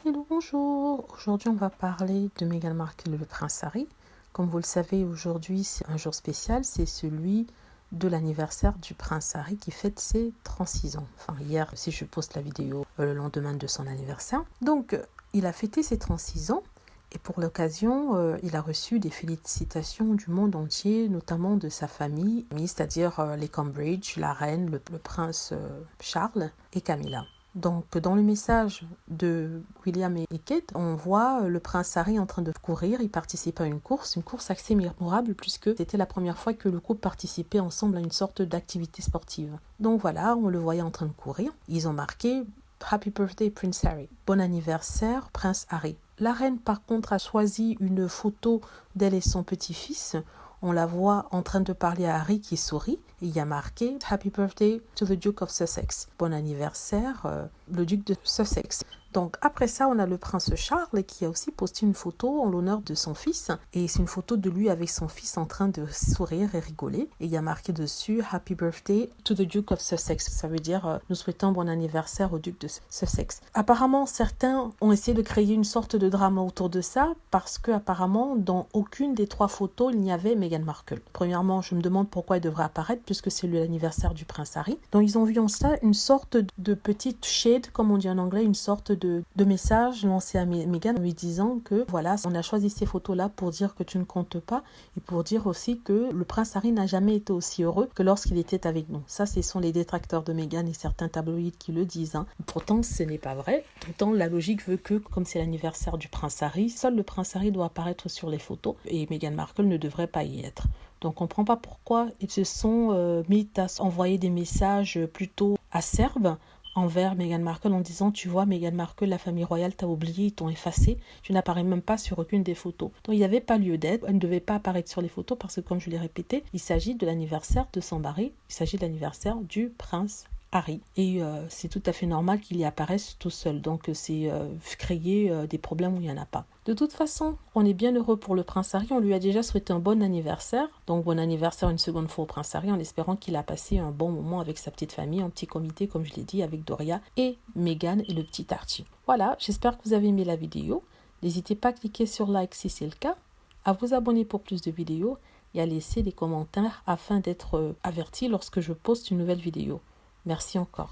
Hello, bonjour. Aujourd'hui, on va parler de Meghan Markle et le prince Harry. Comme vous le savez, aujourd'hui, c'est un jour spécial, c'est celui de l'anniversaire du prince Harry qui fête ses 36 ans. Enfin, hier, si je poste la vidéo le lendemain de son anniversaire. Donc, il a fêté ses 36 ans et pour l'occasion, il a reçu des félicitations du monde entier, notamment de sa famille, c'est-à-dire les Cambridge, la reine, le prince Charles et Camilla. Donc, dans le message de William et Kate, on voit le prince Harry en train de courir. Il participe à une course assez mémorable puisque c'était la première fois que le couple participait ensemble à une sorte d'activité sportive. Donc voilà, on le voyait en train de courir. Ils ont marqué « Happy birthday Prince Harry ». Bon anniversaire, Prince Harry. La reine, par contre, a choisi une photo d'elle et son petit-fils. On la voit en train de parler à Harry qui sourit. Et il y a marqué « Happy birthday to the Duke of Sussex ». Bon anniversaire, le duc de Sussex. Donc après ça, on a le prince Charles qui a aussi posté une photo en l'honneur de son fils. Et c'est une photo de lui avec son fils en train de sourire et rigoler. Et il y a marqué dessus « Happy birthday to the Duke of Sussex ». Ça veut dire nous souhaitons bon anniversaire au duc de Sussex. Apparemment, certains ont essayé de créer une sorte de drama autour de ça parce que apparemment, dans aucune des trois photos, il n'y avait Meghan Markle. Premièrement, je me demande pourquoi elle devrait apparaître puisque c'est l'anniversaire du prince Harry. Donc ils ont vu en ça une sorte de petite shade, comme on dit en anglais, une sorte de message lancé à Meghan en lui disant que voilà, on a choisi ces photos-là pour dire que tu ne comptes pas et pour dire aussi que le prince Harry n'a jamais été aussi heureux que lorsqu'il était avec nous. Ça, ce sont les détracteurs de Meghan et certains tabloïds qui le disent. Pourtant, ce n'est pas vrai. Pourtant, la logique veut que, comme c'est l'anniversaire du prince Harry, seul le prince Harry doit apparaître sur les photos et Meghan Markle ne devrait pas y être. Donc on ne comprend pas pourquoi ils se sont mis à envoyer des messages plutôt acerbes envers Meghan Markle en disant « Tu vois, Meghan Markle, la famille royale t'a oublié, ils t'ont effacé, tu n'apparais même pas sur aucune des photos. » Donc il n'y avait pas lieu d'être, elle ne devait pas apparaître sur les photos parce que, comme je l'ai répété, il s'agit de l'anniversaire de son mari, il s'agit de l'anniversaire du prince Harry. Et c'est tout à fait normal qu'il y apparaisse tout seul. Donc c'est créer des problèmes où il n'y en a pas. De toute façon, on est bien heureux pour le prince Harry. On lui a déjà souhaité un bon anniversaire. Donc bon anniversaire une seconde fois au prince Harry en espérant qu'il a passé un bon moment avec sa petite famille, un petit comité comme je l'ai dit avec Doria et Meghan et le petit Archie. Voilà, j'espère que vous avez aimé la vidéo. N'hésitez pas à cliquer sur like si c'est le cas, à vous abonner pour plus de vidéos et à laisser des commentaires afin d'être averti lorsque je poste une nouvelle vidéo. Merci encore.